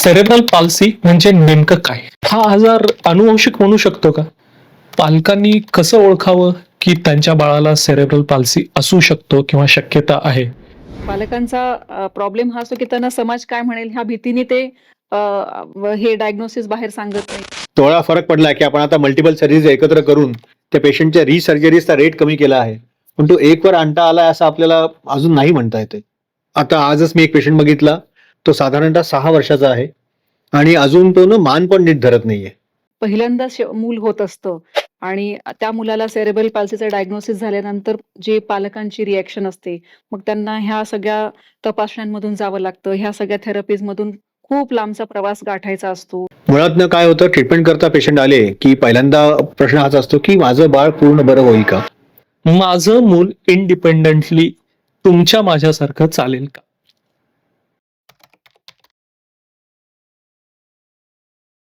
Cerebral palsy म्हणजे नेमकं काय? हा आजार अनुवंशिक म्हणू शकतो का? पालकांनी कसं ओळखावं की त्यांच्या बाळाला सेरेब्रल पाल्सी असू शकतो किंवा शक्यता आहे? पालकांचा प्रॉब्लेम हा असतो, की त्यांना समाज काय म्हणेल ह्या भीतीने ते हे डायग्नोसिस बाहेर सांगत नाही. थोडा फरक पडला की आपण आता मल्टिपल सर्जरीज एकत्र करून त्या पेशंटच्या रिसर्जरीजचा रेट कमी केला आहे. पण तो एक वर आणता आलाय असं आपल्याला अजून नाही म्हणता येते. आता आजच मी एक पेशंट बघितला, तो साधारणतः 6 वर्षाचा आहे आणि अजून तो ना मान पण नीट धरत नाहीये. पहिल्यांदा मूल होत असतं आणि त्या मुलाला सेरेब्रल पाल्सीचं डायग्नोसिस झाल्यानंतर जे पालकांची रिएक्शन असते, मग त्यांना ह्या सगळ्या तपासण्यांमधून जावं लागतं. ह्या सगळ्या थेरपीजमधून खूप लांबचा प्रवास गाठायचा असतो. मुळातनं काय होतं, ट्रीटमेंट करता पेशंट आले की पहिल्यांदा प्रश्न हाच असतो की माझं बाळ पूर्ण बरं होईल का? माझं मूल इंडिपेंडेंटली तुमच्या माझ्यासारखं चालेल का?